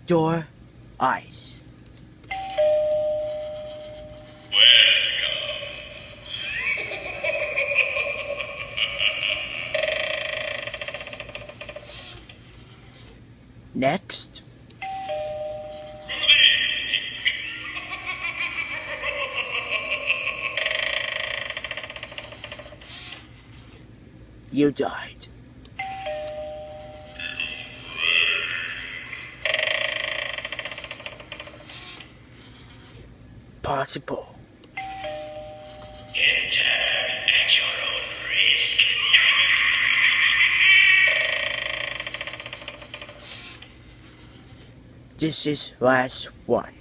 your eyes. Next, you died. Possible. Enter at your own risk. This is last one.